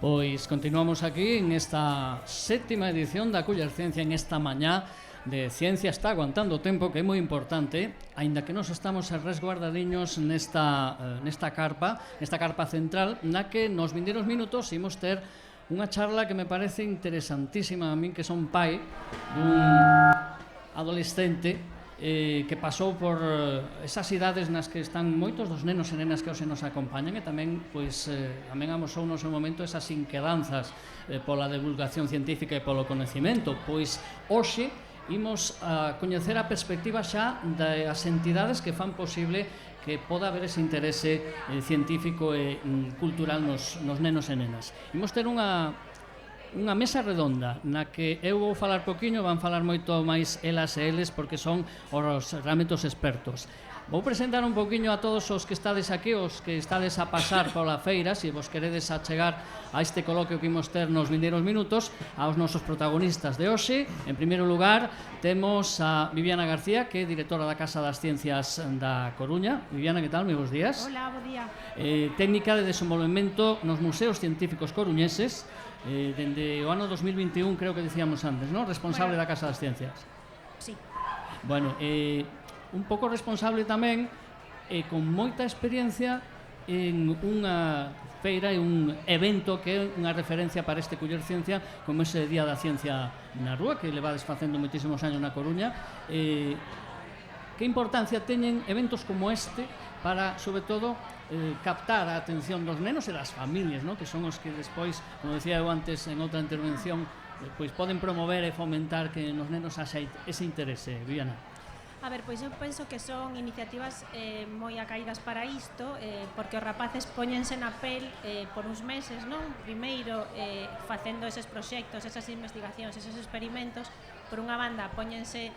Pois continuamos aquí en esta sétima edición da Cullerciencia, en esta mañá de Ciencia está aguantando o tempo, que é moi importante, aínda que nos estamos resguardadiños nesta carpa central, na que nos vindeiros minutos imos ter unha charla que me parece interesantísima a min, que son pai dun adolescente que pasou por esas idades nas que están moitos dos nenos e nenas que hoxe nos acompañan, e tamén tamén amosou no seu momento esas inquedanzas pola divulgación científica e polo coñecemento. Pois hoxe imos a coñecer a perspectiva xa das entidades que fan posible que poda haber ese interese científico e cultural nos nenos e nenas. Imos ter unha mesa redonda na que eu vou falar poquinho, van falar moito máis elas e eles, porque son realmente os expertos. Vou presentar un poquinho a todos os que estades aquí, os que estades a pasar pola feira, se vos queredes achegar a este coloquio que imos ter nos vindeiros minutos, aos nosos protagonistas de hoxe. En primeiro lugar, temos a Viviana García, que é directora da Casa das Ciencias da Coruña. Viviana, que tal? Moi bons días. Hola, bo día. Técnica de desenvolvemento nos museos científicos coruñeses, dende o ano 2021, creo que dicíamos antes, ¿no? Responsable da Casa das Ciencias. Sí. Bueno, un pouco responsable tamén, con moita experiencia en unha feira e un evento que é unha referencia para este Culler Ciencia, como ese Día da Ciencia na Rúa, que levades facendo moitísimos años na Coruña. Que importancia teñen eventos como este para, sobre todo, captar a atención dos nenos e das familias, ¿no? Que son os que despois, como decía eu antes en outra intervención, pois poden promover e fomentar que nos nenos haxa ese interese. Viviana. A ver, pois eu penso que son iniciativas moi acaídas para isto, porque os rapaces póñense na pel por uns meses, non? Primeiro, facendo eses proxectos, esas investigacións, eses experimentos. Por unha banda, póñense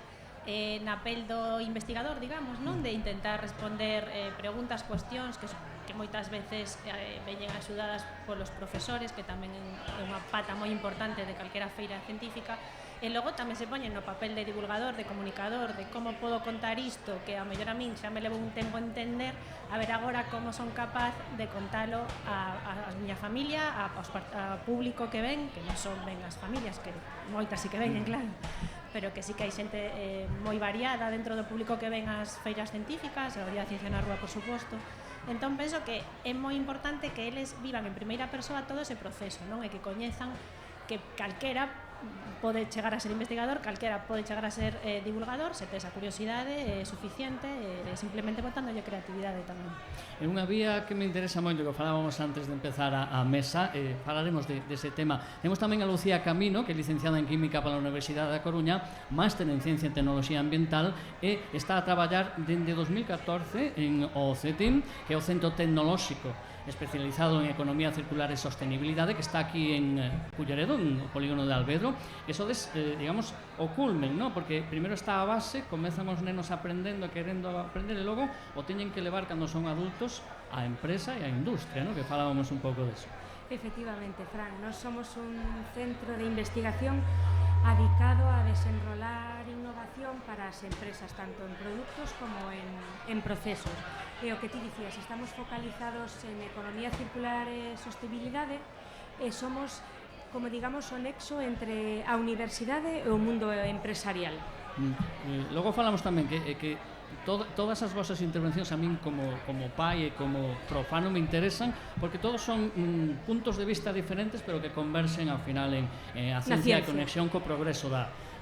na pel do investigador, digamos, non? De intentar responder preguntas, cuestións que moitas veces veñen axudadas polos profesores, que tamén é unha pata moi importante de calquera feira científica. E logo tamén se poñen no papel de divulgador, de comunicador, de como podo contar isto, que a mellor a min xa me levo un tempo a entender, a ver agora como son capaz de contalo a miña familia, ao público que ven, que non son ben as familias, que moitas sí que veñen, claro, pero que sí que hai xente moi variada dentro do público que ven as feiras científicas, a Día da Ciencia na Rúa, por suposto. Entón penso que é moi importante que eles vivan en primeira persoa todo ese proceso, non? E que coñezan que calquera pode chegar a ser investigador, calquera pode chegar a ser divulgador, se tes a curiosidade suficiente, simplemente botándolle creatividade tamén. É unha vía que me interesa moito, que falábamos antes de empezar a mesa, falaremos dese tema. Temos tamén a Lucía Camino, que é licenciada en Química pola Universidade da Coruña, máster en Ciencia e Tecnoloxía Ambiental, e está a traballar dende 2014 en o CETIM, que é o Centro Tecnolóxico especializado en Economía Circular e Sostenibilidade, que está aquí en Culleredo, en o polígono de Alvedro. Eso digamos, o culmen, ¿no? Porque primeiro está a base, comezan os nenos aprendendo, querendo aprender, e logo o teñen que levar cando son adultos á empresa e á industria, ¿no? Que falábamos un pouco deso. Efectivamente, Fran, nós somos un centro de investigación adicado a desenrolar innovación para as empresas, tanto en productos como en procesos. E o que ti dicías, estamos focalizados en economía circular e sostenibilidade, e somos, como digamos, o nexo entre a universidade e o mundo empresarial. Logo falamos tamén que todas as vosas intervencións a min como pai e como profano me interesan, porque todos son puntos de vista diferentes, pero que conversen ao final en a ciencia e conexión co progreso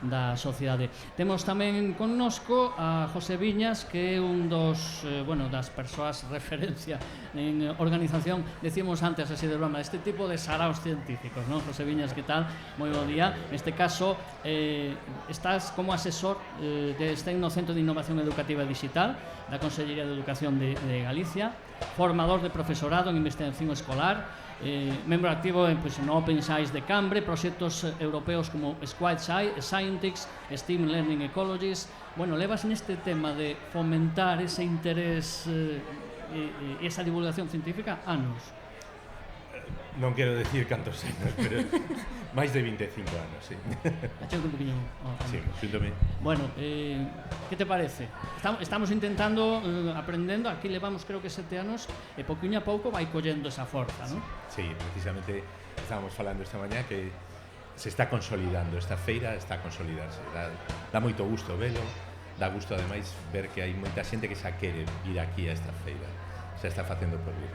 da sociedade. Temos tamén connosco a José Viñas, que é un das persoas referencia en organización, decíamos antes así de broma, este tipo de saraos científicos, non? José Viñas, que tal? Moi bo día. Neste caso, estás como asesor no Centro de Innovación Educativa Digital da Consellería de Educación de Galicia, formador de profesorado en investigación escolar, membro activo en Open Science de Cambre, proxectos europeos como Squad Scientists, STEAM Learning Ecologies. Bueno, levas neste tema de fomentar ese interés e esa divulgación científica anos. Non quero decir cantos anos, pero máis de 25 anos, sí. Achete un poquinho. Sí, xúntome. Bueno, que te parece estamos intentando, aprendendo, aquí levamos creo que 7 anos, e poquinho a pouco vai collendo esa forza, non? Sí, precisamente estábamos falando esta mañá que se está consolidando, esta feira está a consolidarse, dá moito gusto velo, dá gusto ademais ver que hai moita xente que xa quere vir aquí a esta feira, xa está facendo por vir.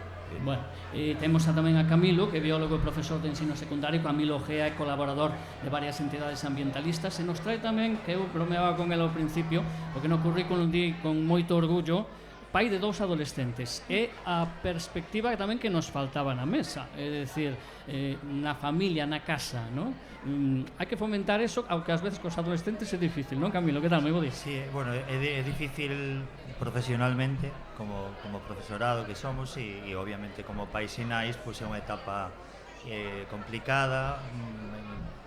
Bueno, temos tamén a Camilo, que é biólogo e profesor de ensino secundario. Camilo Gea é colaborador de varias entidades ambientalistas, e nos trae tamén, que eu bromeaba con ele ao principio, porque no currículum di con moito orgullo, pai de 2 adolescentes, e a perspectiva tamén que nos faltaba na mesa, é dicir, na familia, na casa, non? Hai que fomentar eso, aunque ás veces cos adolescentes é difícil, non, Camilo? Que tal, moi bo día? Sí, bueno, é difícil profesionalmente como profesorado que somos e obviamente como pais e nais, pois é unha etapa complicada,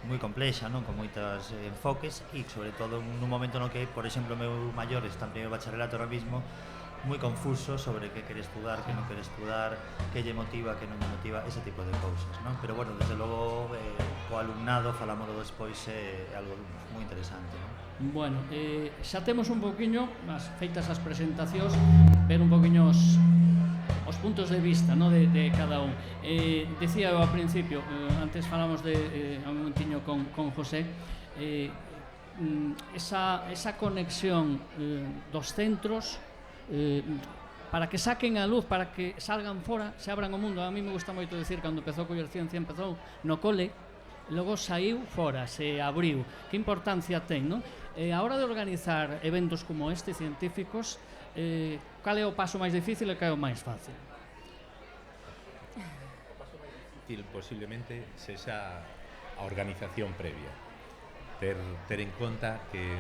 moi complexa, non, con moitos enfoques e sobre todo nun momento no que, por exemplo, o meu maior está en primeiro bacharelato ahora mismo, moi confuso sobre que quere estudar, que non quere estudar, que lle motiva, que non lle motiva, ese tipo de cousas, non? Pero bueno, desde logo co alumnado falámoslo despois é algo moi interesante, non? Bueno, xa temos un poquinho, feitas as presentacións, ver un poquinho os puntos de vista, no, de cada un. Decía eu ao principio, antes falamos de un momentiño con José, esa conexión dos centros para que saquen a luz, para que salgan fora, se abran o mundo. A mí me gusta moito decir, cando empezou Coller Ciencia, empezou no cole, logo saiu fora, se abriu. Que importancia ten, non? A hora de organizar eventos como este, científicos, cal é o paso máis difícil e cal é o máis fácil? Posiblemente sexa a organización previa, ter en conta que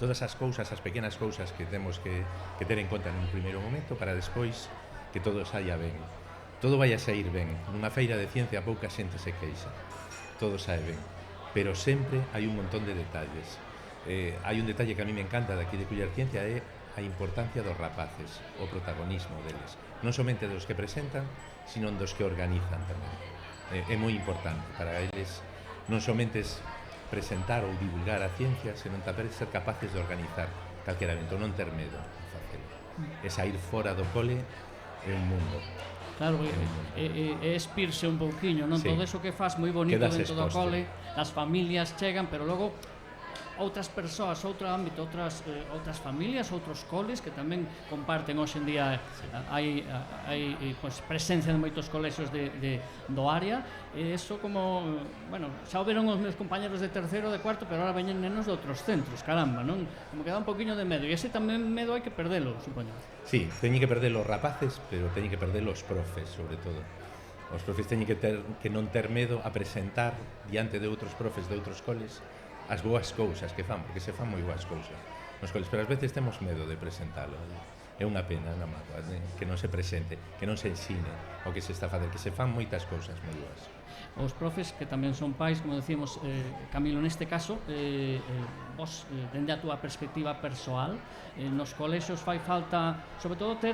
todas as cousas, as pequenas cousas que temos que ter en conta nun primeiro momento para despois que todo saia ben. Todo vai a sair ben. Nunha feira de ciencia pouca xente se queixa. Todo sae ben. Pero sempre hai un montón de detalles. Hai un detalle que a mí me encanta de aquí de Coller Ciencia, é a importancia dos rapaces, o protagonismo deles. Non somente dos que presentan, sino dos que organizan tamén. É moi importante para eles non somente presentar ou divulgar a ciencia, senón tamén ser capaces de organizar calquera evento, non ter medo a facelo. E sair fora do cole é un mundo. Claro, é espirse un pouquiño, non? Sí. Todo eso que faz moi bonito dentro do cole, as familias chegan, pero logo outras persoas, outro ámbito, outras familias, outros coles que tamén comparten hoxe en día. Hai pues, presencia de moitos colexios do área, e eso como, bueno, xa o veron os meus compañeros de terceiro, de cuarto, pero ahora veñen nenos de outros centros, caramba, non? Como que dá un poquinho de medo, e ese tamén medo hai que perdelo, supoño. Sí, teñen que perder os rapaces, pero teñen que perder os profes, sobre todo. Os profes teñen que non ter medo a presentar diante de outros profes de outros coles as boas cousas que fan, porque se fan moi boas cousas nos coles, pero ás veces temos medo de presentalo. É unha pena, unha mágoa, que non se presente, que non se ensine o que se está a facer, que se fan moitas cousas moi boas. Os profes que tamén son pais, como decimos, Camilo, neste caso, vos, dende a túa perspectiva persoal, nos colexios fai falta, sobre todo, ter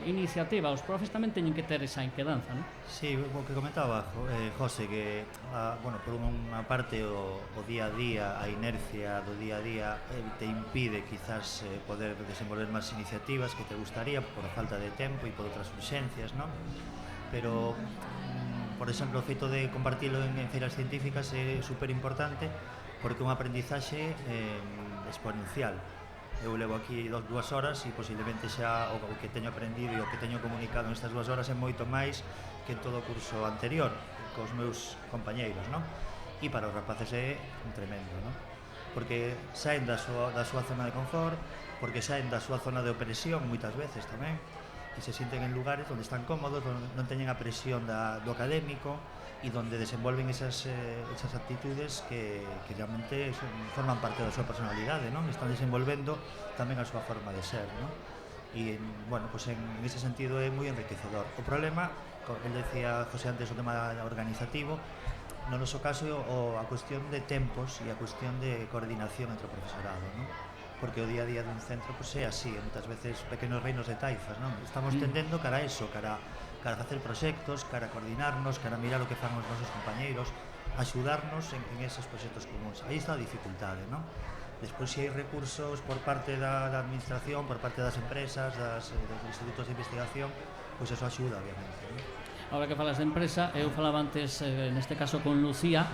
iniciativa. Os profes tamén teñen que ter esa inquedanza, non? Sí, o que comentaba José, que, bueno, por unha parte o día a día, a inercia do día a día te impide quizás poder desenvolver máis iniciativas que te gustaría por falta de tempo e por outras urxencias, non? Pero por exemplo, o feito de compartilo en feiras científicas é super importante porque é un aprendizaxe exponencial. Eu levo aquí 2 horas e posiblemente xa o que teño aprendido e o que teño comunicado nestas 2 horas é moito máis que en todo o curso anterior cos meus compañeiros, non? E para os rapaces é un tremendo, non? Porque saen da súa zona de confort, porque saen da súa zona de opresión moitas veces tamén, e se sienten en lugares onde están cómodos, onde non teñen a presión do académico e onde desenvolven esas actitudes que realmente forman parte da súa personalidade, non? Están desenvolvendo tamén a súa forma de ser, non? E, bueno, pues en ese sentido é moi enriquecedor. O problema, el decía José antes, o tema organizativo, no noso caso a cuestión de tempos e a cuestión de coordinación entre o profesorado, non? Porque o día a día dun centro pues, é así, moitas veces pequenos reinos de taifas, non? Estamos tendendo cara a eso, cara a facer proxectos, cara a coordinarnos, cara a mirar o que fan os nosos compañeiros, axudarnos en esos proxectos comuns. Aí está a dificultade, non? Despois, se hai recursos por parte da administración, por parte das empresas, dos institutos de investigación, pois eso axuda, obviamente, non? Ahora que falas de empresa, eu falaba antes, neste caso con Lucía,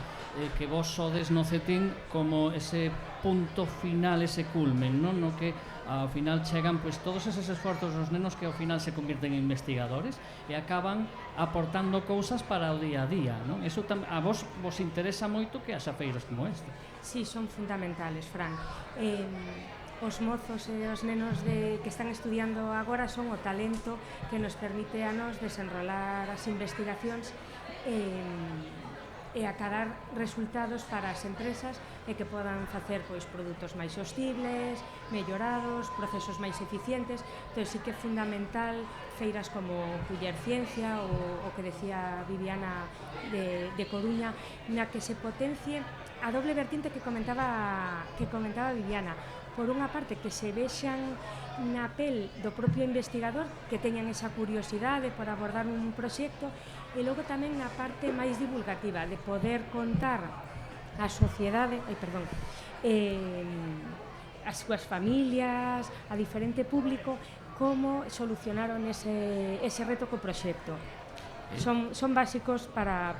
que vos sodes no CETIN como ese punto final, ese culmen, non? No que ao final chegan pois todos eses esforzos dos nenos que ao final se convirten en investigadores e acaban aportando cousas para o día a día, non? Eso a vos interesa moito que haxa feiras como esta. Sí, son fundamentales, Fran. Os mozos e os nenos que están estudiando agora son o talento que nos permite a nos desenrolar as investigacións e acadar resultados para as empresas e que podan facer pois produtos máis sostibles, mellorados, procesos máis eficientes. Entón, sí que é fundamental feiras como Culler Ciencia ou o que decía Viviana de Coruña, na que se potencie a doble vertente que comentaba Viviana. Por unha parte, que se vexan na pel do propio investigador, que teñan esa curiosidade por abordar un proxecto, e logo tamén na parte máis divulgativa, de poder contar á sociedade, as súas familias, a diferente público, como solucionaron ese reto co proxecto. Son básicos para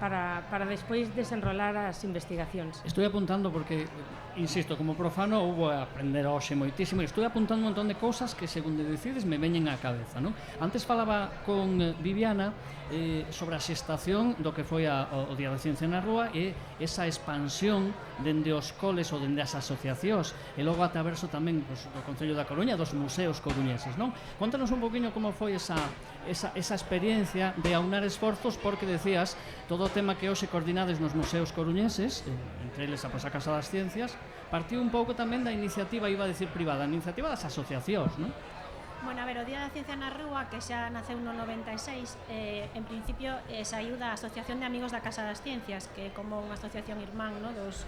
despois desenrolar as investigacións. Estou apuntando porque, insisto, como profano houve a aprender hoxe moitísimo e estou apuntando un montón de cousas que, segundo decides, me veñen á cabeza, non? Antes falaba con Viviana sobre a xestación do que foi o Día da Ciencia na Rúa e esa expansión dende os coles ou dende as asociacións e logo ata verso tamén do Concello da Coruña, dos museos coruñeses, non? Contanos un poquinho como foi esa experiencia de aunar esforzos, porque decías todo o tema que hoxe coordinades nos museos coruñeses, entre eles a Casa das Ciencias, partiu un pouco tamén da iniciativa, iba a decir privada, a iniciativa das asociacións, non? Bueno, a ver, o Día da Ciencia na Rúa, que xa naceu no 96, en principio saiu da Asociación de Amigos da Casa das Ciencias, que é como unha asociación irmán, no, dos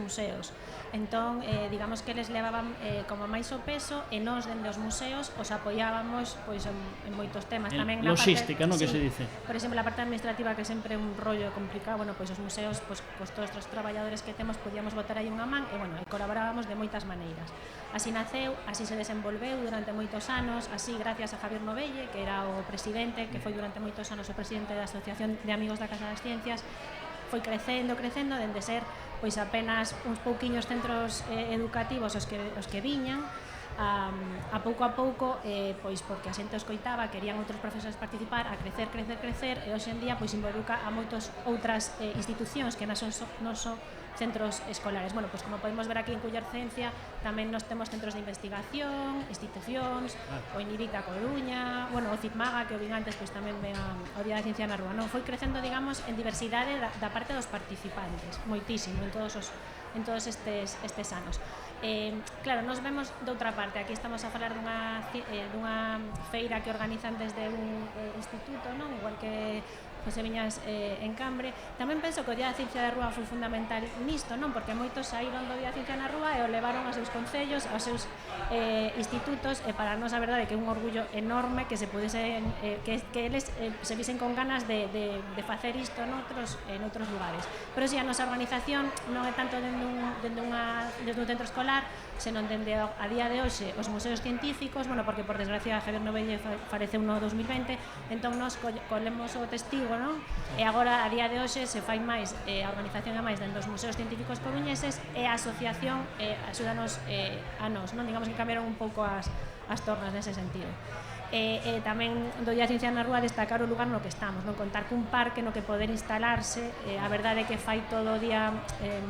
museos. Entón, digamos que eles levaban como máis o peso e nós, dende os museos, os apoiábamos pois, en moitos temas. Tamén na logística, parte, non, que sí, se dice? Por exemplo, a parte administrativa, que sempre é un rollo complicado, bueno, pois os museos, pois todos os traballadores que temos, podíamos botar aí unha man e, bueno, colaborábamos de moitas maneiras. Así naceu, así se desenvolveu durante moitos anos, así gracias a Javier Novelle, que era o presidente, que foi durante moitos anos o presidente da Asociación de Amigos da Casa das Ciencias, foi crecendo, dende ser pois apenas uns pouquiños centros educativos os que viñan, a pouco, pois porque a xente os coitaba, querían outros profesores participar, a crecer, e hoxe en día pois involucra a moitas outras institucións que non son centros escolares. Bueno, pois como podemos ver aquí en Culler Ciencia, tamén nos temos centros de investigación, institucións, o INIBIC da Coruña, bueno, o CITMAGA, que o vin antes, pois tamén ven ao Día da Ciencia na Rúa. Non, foi crecendo, digamos, en diversidade da parte dos participantes, moitísimo, en todos estes anos. Claro, nos vemos de outra parte. Aquí estamos a falar dunha feira que organizan desde un instituto, non? Igual que José Viñas en Cambre. Tamén penso que o Día da Ciencia da Rúa foi fundamental nisto, non? Porque moitos saíron do Día da Ciencia na Rúa e o levaron aos seus concellos, aos seus institutos, e para nós a verdade é que é un orgullo enorme que se pudesen que eles se visen con ganas de facer isto noutros lugares. Pero si a nosa organización non é tanto dende un centro escolar, senón dende a día de hoxe os museos científicos, bueno, porque por desgracia Javier Novelle faleceu no 2020, entón nos colemos o testigo, non? E agora a día de hoxe se fai máis, a organización é máis dentro dos museos científicos coruñeses e a asociación axúdanos a nós, non? Digamos que cambiaron un pouco as tornas nese sentido. Tamén do Día da Ciencia na Rúa destacar o lugar no que estamos, non? Contar cun parque no que poder instalarse, a verdade é que fai todo o día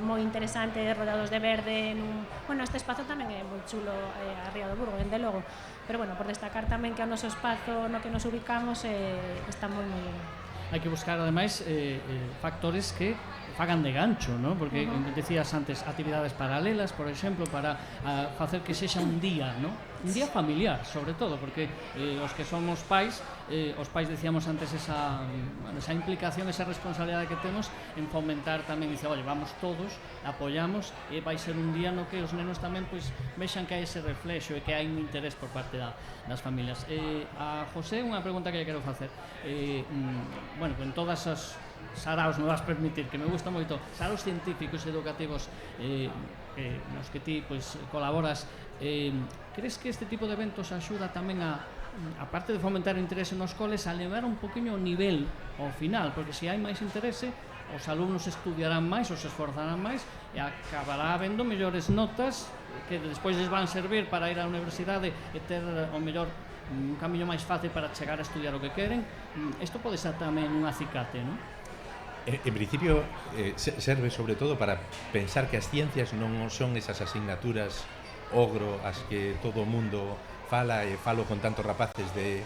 moi interesante, rodeados de verde, bueno, este espazo tamén é moi chulo a Ría do Burgo, dende logo, pero bueno, por destacar tamén que o noso espazo no que nos ubicamos está moi ben. Hai que buscar, ademais, factores que fagan de gancho, ¿no? Porque decías antes, actividades paralelas, por exemplo, para facer que sexa un día, ¿no? Un día familiar, sobre todo, porque os que somos pais, os pais decíamos antes esa implicación, esa responsabilidade que temos en fomentar tamén, dice, oye, vamos todos, apoyamos, e vai ser un día no que os nenos tamén pois vexan que hai ese reflexo e que hai un interés por parte das familias. A José, unha pregunta que lle quero facer. Bueno, con todas as saraos, me vas permitir, que me gusta moito, saraos científicos e educativos nos que ti pois, colaboras, crees que este tipo de eventos axuda tamén a parte de fomentar o interese nos coles, a elevar un poquinho o nivel ao final, porque se hai máis interese, os alumnos estudiarán máis, os esforzarán máis e acabará habendo mellores notas que despois les van servir para ir á universidade e ter o mellor un camiño máis fácil para chegar a estudiar o que queren. Isto pode ser tamén un acicate, non? En principio serve sobre todo para pensar que as ciencias non son esas asignaturas ogro as que todo o mundo fala e falo con tantos rapaces de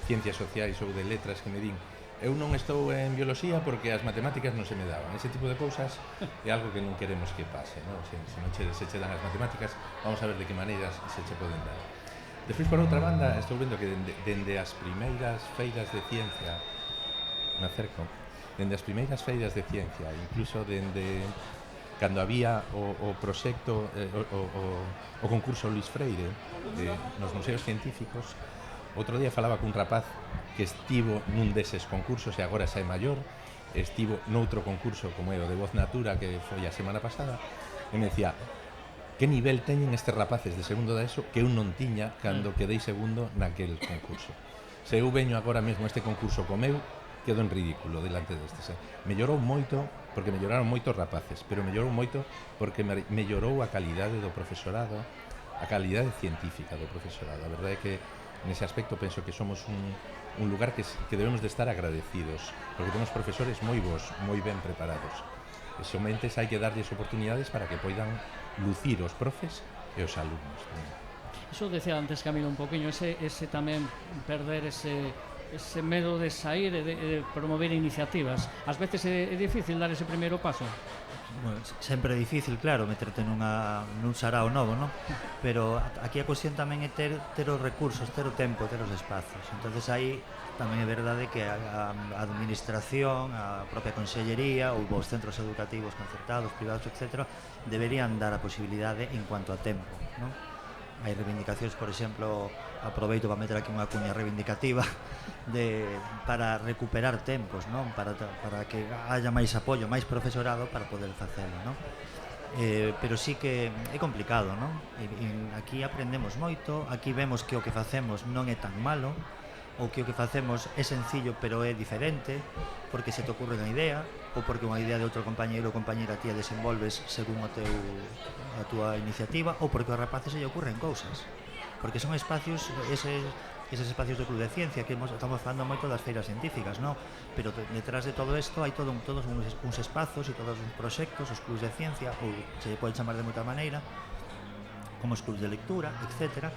ciencias sociais ou de letras que me din eu non estou en bioloxía porque as matemáticas non se me daban. Ese tipo de cousas é algo que non queremos que pase, non? Se non se che dan as matemáticas, vamos a ver de que maneiras se che poden dar. Despois, por outra banda, estou vendo que dende as primeiras feiras de ciencia, me acerco, dende as primeiras feiras de ciencia, incluso dende cando había o proxecto, o concurso Luís Freire nos museos científicos, outro día falaba cun rapaz que estivo nun deses concursos e agora xa é maior, estivo noutro concurso como é o de Voz Natura que foi a semana pasada e me decía que nivel teñen estes rapaces de segundo da ESO que eu non tiña cando quedei segundo naquel concurso. Se eu veño agora mesmo este concurso co meu, quedo en ridículo delante destes. Mellorou moito porque melloraron moitos rapaces, pero mellorou moito porque mellorou a calidade do profesorado, a calidade científica do profesorado. A verdade é que nese aspecto penso que somos un lugar que debemos de estar agradecidos, porque temos profesores moi bons, moi ben preparados. E somente hai que darlles oportunidades para que poidan lucir os profes e os alumnos. Iso decía antes Camilo un poquinho, ese tamén perder ese medo de sair e de promover iniciativas. Ás veces é difícil dar ese primeiro paso. Bueno, sempre é difícil, claro, meterte nun sarao novo, non? Pero aquí a cuestión tamén é ter os recursos, ter o tempo, ter os espazos. Entonces aí tamén é verdade que a administración, a propia consellería ou os centros educativos concertados, privados, etc., deberían dar a posibilidade en cuanto a tempo, non? Hai reivindicacións, por exemplo, aproveito para meter aquí unha cuña reivindicativa para recuperar tempos, non? Para que haya máis apoio, máis profesorado para poder facelo, non? Pero sí que é complicado, non? Aquí aprendemos moito, aquí vemos que o que facemos non é tan malo, ou que o que facemos é sencillo pero é diferente, porque se te ocurre unha idea, ou porque unha idea de outro compañeiro ou compañera ti a desenvolves según a túa iniciativa, ou porque aos rapaces se lle ocurren cousas. Porque son espacios, eses espacios do Club de Ciencia que estamos falando moito das feiras científicas, non? Pero detrás de todo isto hai todos uns espazos e todos uns proxectos, os clubs de ciencia, ou se pode chamar de moita maneira, como os clubs de lectura, etc.,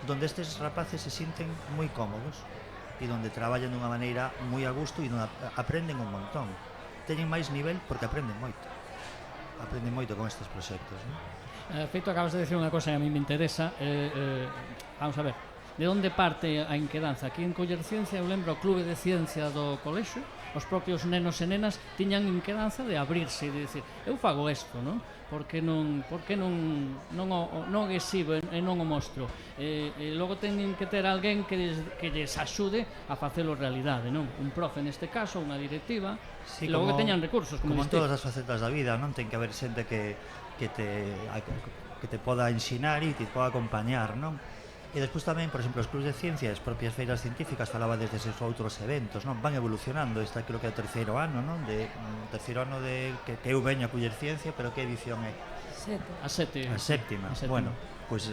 donde estes rapaces se sinten moi cómodos e donde traballan dunha maneira moi a gusto e donde aprenden un montón. Teñen máis nivel porque aprenden moito con estes proxectos, non? Feito, acabas de decir unha cosa que a mí me interesa. Vamos a ver, de onde parte a inquedanza? Aquí en Coller Ciencia, eu lembro o clube de ciencia do colexo, os propios nenos e nenas tiñan inquedanza de abrirse e de dicir, eu fago isto, non? Por que non o exhibo e non o mostro? E logo teñen que ter alguén que lles axude a facelo realidade, non? Un profe neste caso, unha directiva, e logo que teñan recursos, como en todas as facetas da vida, non? Ten que haber xente que te poda ensinar e te poda acompañar, non? E despois tamén, por exemplo, os clubs de ciencia, as propias feiras científicas, falaba desde esos outros eventos, non? Van evolucionando, esta creo que é o terceiro ano, non? Terceiro ano de que eu veño a Coller Ciencia, pero que edición é? A sétima. Bueno, pois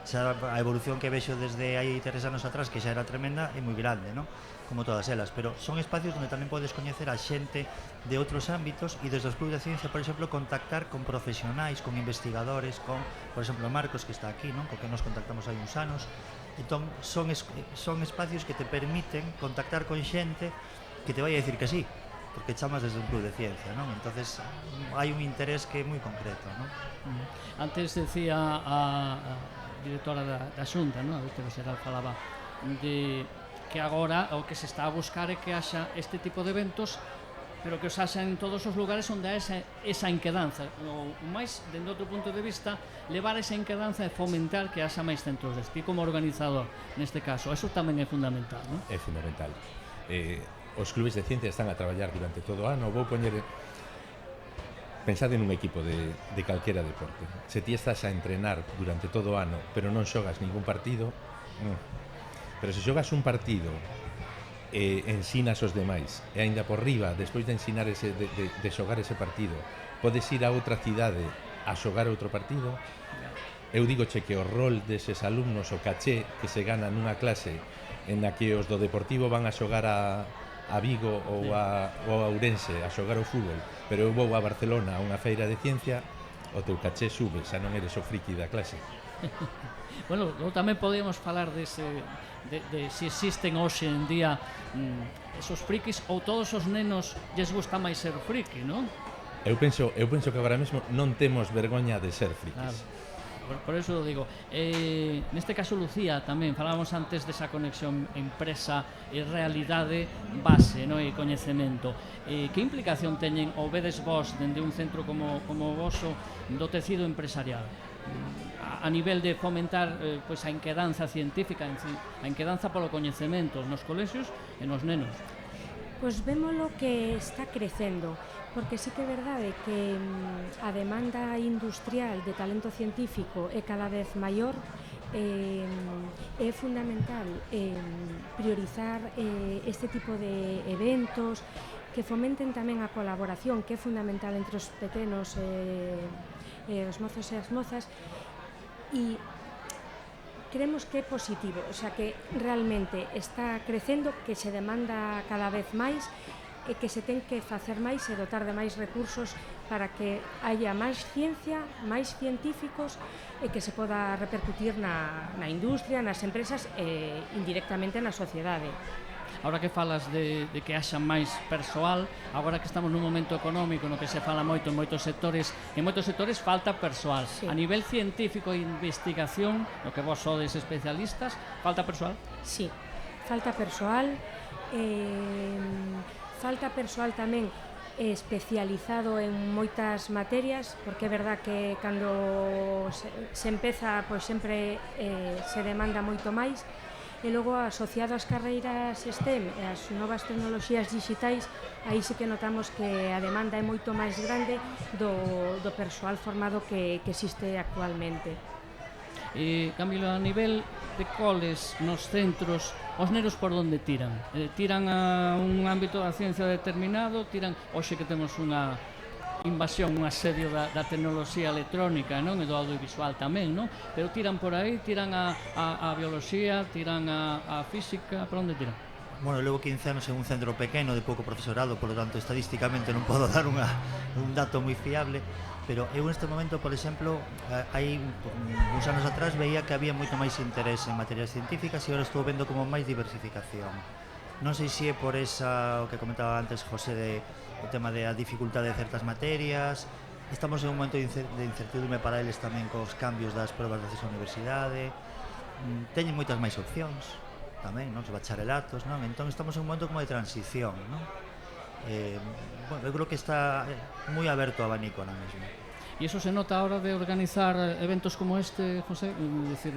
xa a evolución que vexo desde hai 3 anos atrás, que xa era tremenda, é moi grande, non? Como todas elas, pero son espacios onde tamén podes coñecer a xente de outros ámbitos e desde os clubs de ciencia, por exemplo, contactar con profesionais, con investigadores, con, por exemplo, Marcos, que está aquí, non? Co que nos contactamos hai uns anos. Entón, son espacios que te permiten contactar con xente que te vai a decir que sí, porque chamas desde un club de ciencia, non? Entonces, hai un interés que é moi concreto, non? Antes decía a directora da Xunta, non? A directora xeral falaba de que agora o que se está a buscar é que haxa este tipo de eventos, pero que os haxa en todos os lugares onde hai esa inquedanza, o máis, dende outro punto de vista, levar esa inquedanza e fomentar que haxa máis centros deste, como organizador neste caso. Eso tamén é fundamental, non? É fundamental. Os clubes de ciencia están a traballar durante todo o ano. Vou poñer pensade nun equipo de calquera deporte. Se ti estás a entrenar durante todo o ano, pero non xogas ningún partido, pero se xogas un partido e ensinas os demais, e aínda por riba, despois de ensinar de xogar ese partido, podes ir a outra cidade a xogar outro partido, eu digoche que o rol deses alumnos, o caché que se gana nunha clase en na que os do Deportivo van a xogar a Vigo ou a Ourense a xogar o fútbol, pero eu vou a Barcelona a unha feira de ciencia, o teu caché sube, xa non eres o friki da clase. Bueno, tamén podemos falar de se existen hoxe en día esos frikis ou todos os nenos lles gusta máis ser friki, non? Eu penso que agora mesmo non temos vergoña de ser frikis. Claro. Por eso lo digo. Neste caso, Lucía, tamén falábamos antes desa conexión empresa e realidade base, no? E coñecemento. Que implicación teñen ou vedes vos dende un centro como o voso do tecido empresarial? A nivel de fomentar pois a inquedanza científica, a inquedanza polo coñecemento nos colexios e nos nenos. Pois vémolo que está crecendo, porque sí que é verdade que a demanda industrial de talento científico é cada vez maior. É fundamental priorizar este tipo de eventos que fomenten tamén a colaboración, que é fundamental entre os pequenos os mozos e as mozas, e creemos que é positivo, o sea que realmente está crecendo, que se demanda cada vez máis e que se ten que facer máis e dotar de máis recursos para que haya máis ciencia, máis científicos e que se poda repercutir na industria, nas empresas e indirectamente na sociedade. Ahora que falas de que haxa máis persoal, agora que estamos nun momento económico no que se fala moito en moitos sectores falta persoal. Sí. A nivel científico e investigación, no que vos sodes especialistas, falta persoal? Sí, falta persoal. Falta persoal tamén especializado en moitas materias, porque é verdad que cando se empeza, pois sempre se demanda moito máis. E logo, asociado ás carreiras STEM e ás novas tecnoloxías digitais, aí sí que notamos que a demanda é moito máis grande do persoal formado que existe actualmente. Camilo, a nivel de coles nos centros, os nenos por onde tiran? Tiran a un ámbito da ciencia determinado? Tiran, hoxe que temos unha invasión, un asedio da tecnoloxía electrónica, non? E do audiovisual tamén, non? Pero tiran por aí, tiran a bioloxía, tiran a física, por onde tiran? Bueno, levo 15 anos en un centro pequeno de pouco profesorado, por lo tanto, estadísticamente non podo dar un dato moi fiable, pero eu neste momento, por exemplo, hai uns anos atrás veía que había moito máis interés en materias científicas e agora estou vendo como máis diversificación. Non sei se é por esa, o que comentaba antes José, o tema de a dificultade de certas materias. Estamos en un momento de incertidumbre para eles tamén cos cambios das probas de acceso á universidade. Teñen moitas máis opcións tamén, non? Os bacharelatos, non? Entón estamos en un momento como de transición, non? Bueno, eu creo que está moi aberto o abanico ahora mesmo. E iso se nota a hora de organizar eventos como este, José? Decir,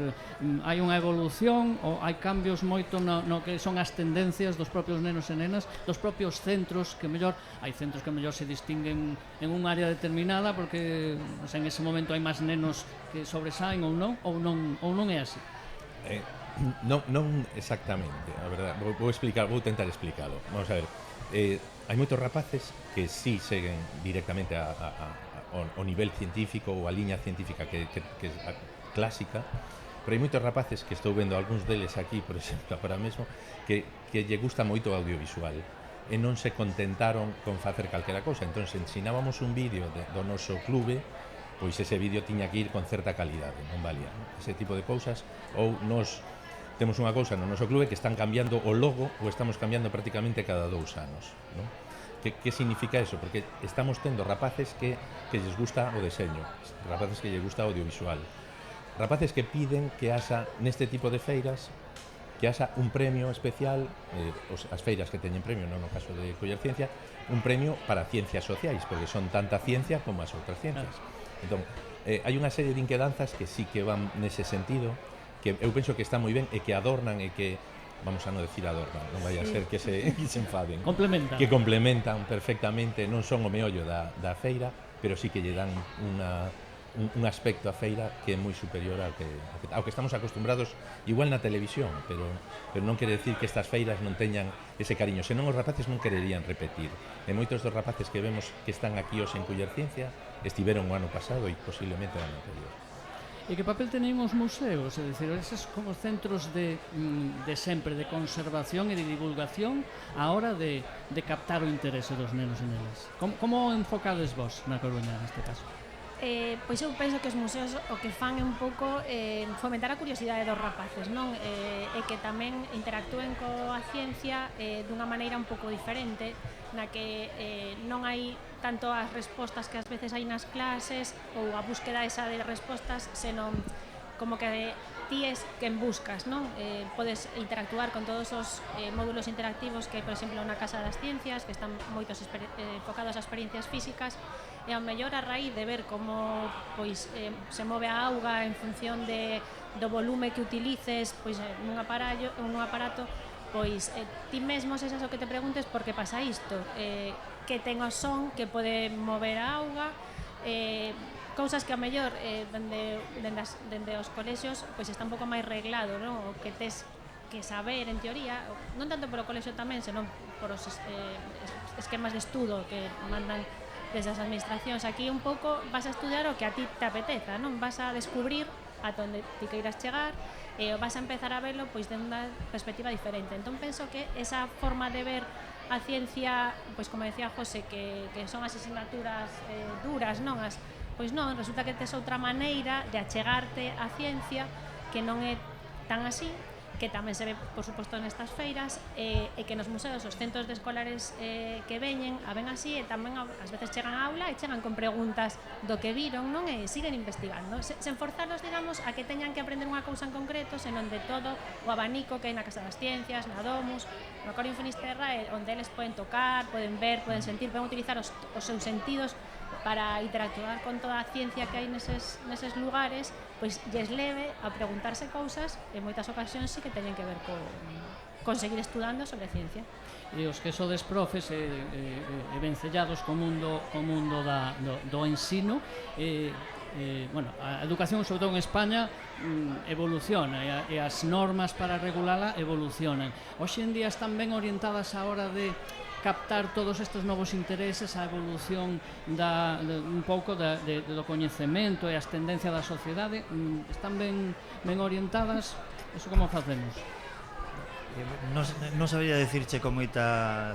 hai unha evolución ou hai cambios moito no que son as tendencias dos propios nenos e nenas, dos propios centros, que mellor hai centros que mellor se distinguen en un área determinada porque en ese momento hai máis nenos que sobresaen ou non é así. Non exactamente, a verdade. Vou tentar explicarlo. Vamos a ver. Hai moitos rapaces que sí seguen directamente ao nivel científico ou a liña científica que é a clásica, pero hai moitos rapaces que estou vendo algúns deles aquí, por exemplo, agora mesmo, que lle gusta moito o audiovisual e non se contentaron con facer calquera cousa. Entón, se ensinábamos un vídeo do noso clube, pois ese vídeo tiña que ir con certa calidade, non valía, non? Ese tipo de cousas. Ou nos temos unha cousa no noso clube que están cambiando o logo ou estamos cambiando prácticamente cada 2 anos, non? Que significa eso? Porque estamos tendo rapaces que lles gusta o deseño, rapaces que lles gusta o audiovisual, rapaces que piden que haxa neste tipo de feiras, que haxa un premio especial, as feiras que teñen premio, non no caso de coller ciencia, un premio para ciencias sociais, porque son tanta ciencia como as outras ciencias. Entón, hai unha serie de inquedanzas que sí que van nese sentido, que eu penso que está moi ben e que adornan e que, vamos a non decir adornan, non vai a ser que se enfaden. Complementan. Que complementan perfectamente, non son o meollo da feira, pero sí que lle dan un aspecto a feira que é moi superior ao que estamos acostumbrados igual na televisión, pero non quere decir que estas feiras non teñan ese cariño, senón os rapaces non quererían repetir. E moitos dos rapaces que vemos que están aquí hoxe en Culler Ciencia estiveron o ano pasado e posiblemente o ano anterior. E que papel teñen os museos? É dicir, eses como centros de sempre, de conservación e de divulgación a hora de captar o interese dos nenos e nenas. Como enfocades vos na Coruña neste caso? Pois eu penso que os museos o que fan é un pouco fomentar a curiosidade dos rapaces, non? E que tamén interactúen coa ciencia dunha maneira un pouco diferente, na que non hai tanto as respostas que ás veces hai nas clases ou a búsqueda esa de respostas, senón como que ti es quen buscas, non? Podes interactuar con todos os módulos interactivos que hai, por exemplo, na Casa das Ciencias, que están moitos enfocados a experiencias físicas, e ao mellor a raíz de ver como pois, se move a auga en función do volume que utilices pois, nun aparato, pois ti mesmo sesas o que te preguntes por que pasa isto, que ten o son que pode mover a auga, cousas que ao mellor dende os colexios pois está un pouco máis reglado, non? O que tes que saber en teoría, non tanto polo colexio tamén, senón por os esquemas de estudo que mandan desde as administracións. Aquí un pouco vas a estudiar o que a ti te apeteza, non? Vas a descubrir a onde ti queiras chegar e vas a empezar a verlo pois de unha perspectiva diferente. Entón penso que esa forma de ver a ciencia, pois como decía José, que son as asignaturas duras, non? Pois non, resulta que tes outra maneira de achegarte á ciencia que non é tan así, que tamén se ve, por suposto, nestas feiras, e que nos museos, os centros de escolares que veñen, a ven así, e tamén ás veces chegan á aula e chegan con preguntas do que viron, non? E siguen investigando. Sen forzarlos, digamos, a que teñan que aprender unha cousa en concreto, senón de todo o abanico que hai na Casa das Ciencias, na Domus, no Coro Infinisterra, onde eles poden tocar, poden ver, poden sentir, poden utilizar os seus sentidos para interactuar con toda a ciencia que hai neses lugares, pois lles leve a preguntarse cousas, en moitas ocasións sí que teñen que ver con seguir estudando sobre ciencia. E os que sodes profes e vencellados co mundo do ensino, bueno, a educación, sobre todo en España, evoluciona e as normas para regulala evolucionan. Hoxe en día están ben orientadas á hora de captar todos estes novos intereses, a evolución un pouco do coñecemento e as tendencias da sociedade, están ben orientadas. Eso como facemos? Non sabría decirche con moita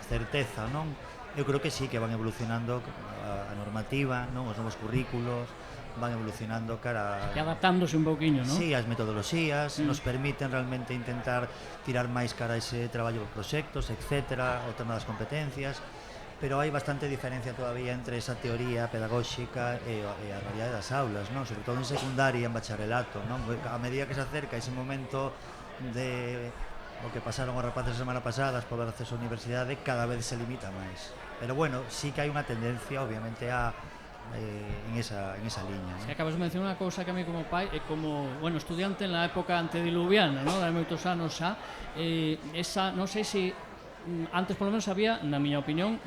certeza, non? Eu creo que sí, que van evolucionando a normativa, non? Os novos currículos van evolucionando cara e adaptándose un pouquiño, non? Sí, as metodoloxías nos permiten realmente intentar tirar máis cara a ese traballo de proxectos, etcétera, o tema das competencias, pero hai bastante diferencia todavía entre esa teoría pedagóxica e a realidade das aulas, non? Sobre todo en secundaria e en bacharelato, non? A medida que se acerca ese momento de o que pasaron os rapaces a semana pasada, poder acceso á universidade, cada vez se limita máis. Pero bueno, sí que hai unha tendencia, obviamente, en esa liña, ¿no? Es que acabas de mencionar unha cousa que a mí como pai e como, bueno, estudiante en la época antediluviana, ¿no? De moitos anos xa, esa, non sei se antes polo menos había, na miña opinión,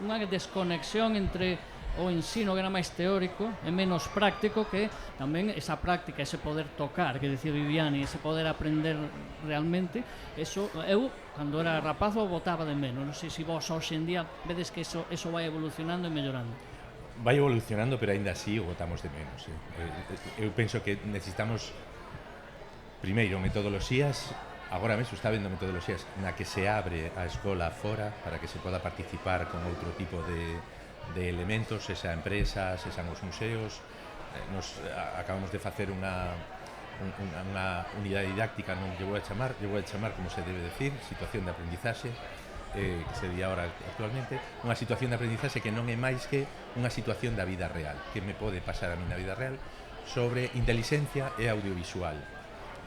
unha desconexión entre o ensino que era máis teórico e menos práctico, que tamén esa práctica, ese poder tocar, que decía Viviani, ese poder aprender realmente, eso eu, cando era rapaz, o botaba de menos. Non sei se vos hoxe en día vedes que eso vai evolucionando e mellorando. Vai evolucionando, pero aínda así o botamos de menos. Eu penso que necesitamos primeiro metodoloxías. Agora mesmo está vendo metodoloxías na que se abre a escola fora para que se poda participar con outro tipo de elementos, esa empresas, sean os museos. Nos acabamos de facer unha unidade didáctica, non lle vou a chamar como se debe decir, situación de aprendizaxe, que se di ahora actualmente, unha situación de aprendizaxe que non é máis que unha situación da vida real, que me pode pasar a mí na vida real, sobre inteligencia e audiovisual.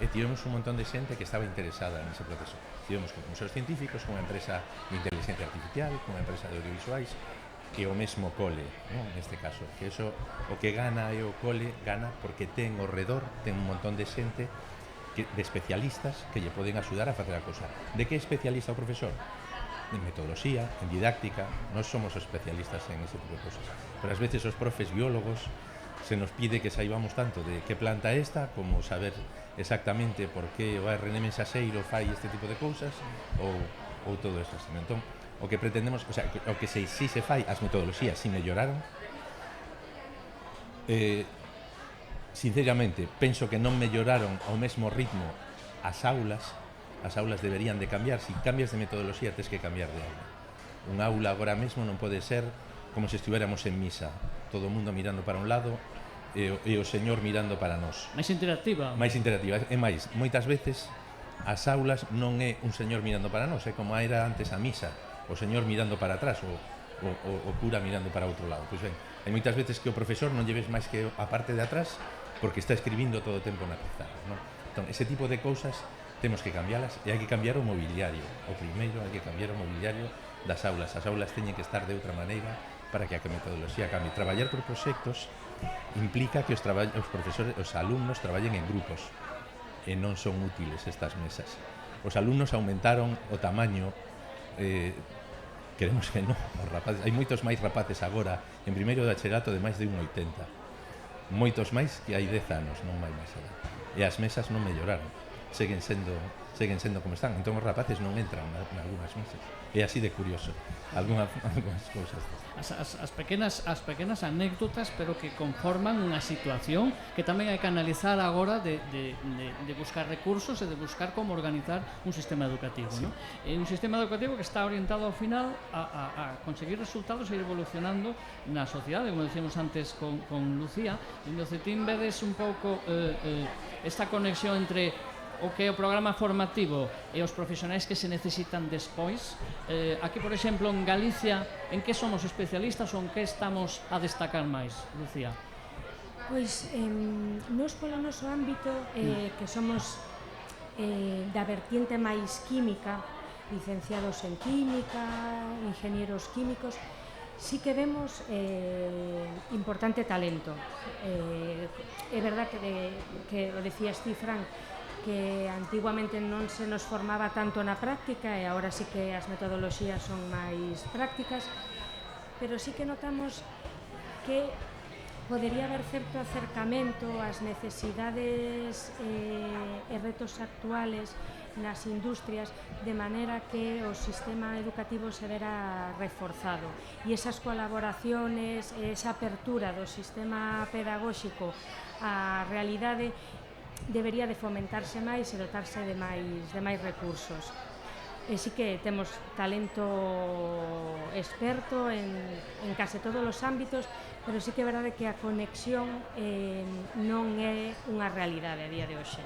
E tivemos un montón de xente que estaba interesada nese proceso. Tivemos con museos científicos, con unha empresa de inteligencia artificial, con unha empresa de audiovisuais, e o mesmo cole, non? Neste caso, que eso, o que gana é o cole, gana porque ten ao redor, ten un montón de xente, de especialistas que lle poden axudar a facer a cosa. De que é especialista o profesor? en metodoloxía, en didáctica, nós somos especialistas en ese tipo de cosas. Pero ás veces os profes biólogos se nos pide que saibamos tanto de que planta esta como saber exactamente por que o ARN mensaxeiro fai este tipo de cousas ou todo eso. Entón, o que pretendemos, o sea, o que si se fai, as metodoloxías si melloraron, sinceramente, penso que non melloraron ao mesmo ritmo as aulas deberían de cambiar. Si cambias de metodoloxía, tens que cambiar de aula. Un aula agora mesmo non pode ser como se estuviéramos en misa, todo o mundo mirando para un lado e o Señor mirando para nós. Máis interactiva. Máis interactiva. E máis, moitas veces as aulas non é un Señor mirando para nós, é como era antes a misa, o Señor mirando para atrás, o cura mirando para outro lado. Pois ben, hai moitas veces que o profesor non lleves máis que a parte de atrás porque está escribindo todo o tempo na pizarra, non? Entón, ese tipo de cousas temos que cambialas e hai que cambiar o mobiliario. O primeiro, hai que cambiar o mobiliario das aulas. As aulas teñen que estar de outra maneira para que a metodoloxía cambie. Traballar por proxectos implica que os profesores, os alumnos traballen en grupos e non son útiles estas mesas. Os alumnos aumentaron o tamaño, queremos que non, os rapaces, hai moitos máis rapaces agora en primeiro de bachillerato de máis de 1,80, moitos máis que hai 10 anos, non hai máis edad, e as mesas non melloraron, seguen sendo como están. Entón os rapaces non entran en algunhas mesas. É así de curioso algunhas cousas. As pequenas anécdotas, pero que conforman unha situación que tamén hai que analizar agora de buscar recursos e de buscar como organizar un sistema educativo, sí. ¿No? Un sistema educativo que está orientado ao final a conseguir resultados e ir evolucionando na sociedade, como decíamos antes con Lucía. En o CETIM vedes un pouco esta conexión entre o que é o programa formativo e os profesionais que se necesitan despois. Aquí, por exemplo, en Galicia, en que somos especialistas ou en que estamos a destacar máis, Lucía? Pois, nos polo noso ámbito, que somos da vertiente máis química, licenciados en química, ingenieros químicos, sí que vemos importante talento. É verdad que o decías ti, Fran, que antiguamente non se nos formaba tanto na práctica e agora sí que as metodoloxías son máis prácticas, pero sí que notamos que podería haber certo acercamento ás necesidades e retos actuales nas industrias, de maneira que o sistema educativo se vera reforzado e esas colaboraciones, esa apertura do sistema pedagóxico á realidade debería de fomentarse máis e dotarse de máis recursos. E sí que temos talento experto en case todos os ámbitos, pero sí que é verdade que a conexión non é unha realidade a día de hoxe.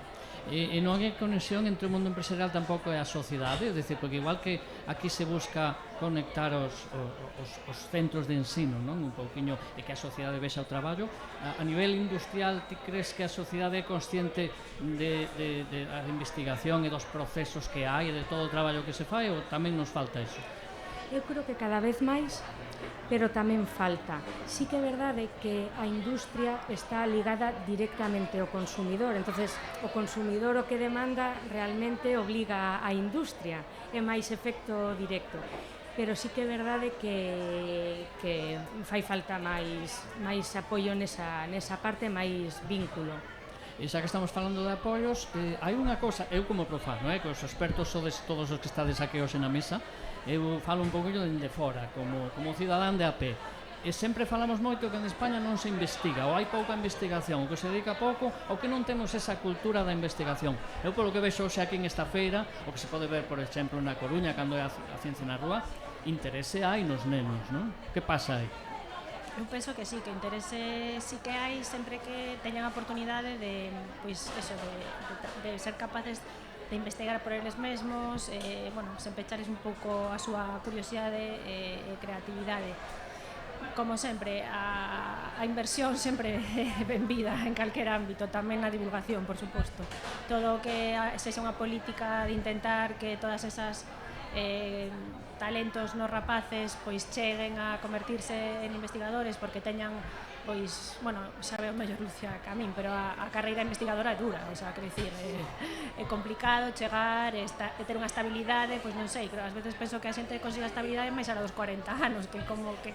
E non hai conexión entre o mundo empresarial tampouco e a sociedade, é dicir, porque igual que aquí se busca conectar os centros de ensino, non? Un pouquiño e que a sociedade vexa o traballo, a nivel industrial, ti crees que a sociedade é consciente da investigación e dos procesos que hai e de todo o traballo que se fai, ou tamén nos falta eso? Eu creo que cada vez máis, pero tamén falta. Sí que é verdade que a industria está ligada directamente ao consumidor, entonces o consumidor o que demanda realmente obliga á industria, é máis efecto directo. Pero sí que é verdade que fai falta máis apoio nesa parte, máis vínculo. E xa que estamos falando de apoios, hai unha cousa, eu como profano, que os expertos sodes todos os que estades aquí hoxe na mesa, eu falo un pouquinho dende fora, como cidadán de a pé. E sempre falamos moito que en España non se investiga, ou hai pouca investigación, ou que se dedica pouco, ou que non temos esa cultura da investigación. Eu polo que vexo hoxe aquí nesta feira, o que se pode ver, por exemplo, na Coruña, cando é a ciencia na rúa, interese hai nos nenos, non? Que pasa aí? Eu penso que sí, que interese sí que hai sempre que teñan a oportunidade de, pois, eso, de ser capaces de investigar por eles mesmos, bueno, sen pechares un pouco a súa curiosidade e creatividade. Como sempre, a inversión sempre é benvida en calquer ámbito, tamén na divulgación, por suposto. Todo o que sexa unha política de intentar que todas esas talentos nos rapaces pois cheguen a convertirse en investigadores porque teñan pois, bueno, sabe o mellor Lucia que a min, pero a carreira investigadora é dura, o sea, quero dicir, é complicado chegar, ter unha estabilidade, pois non sei, pero ás veces penso que a xente consiga a estabilidade máis a dos 40 anos, que como que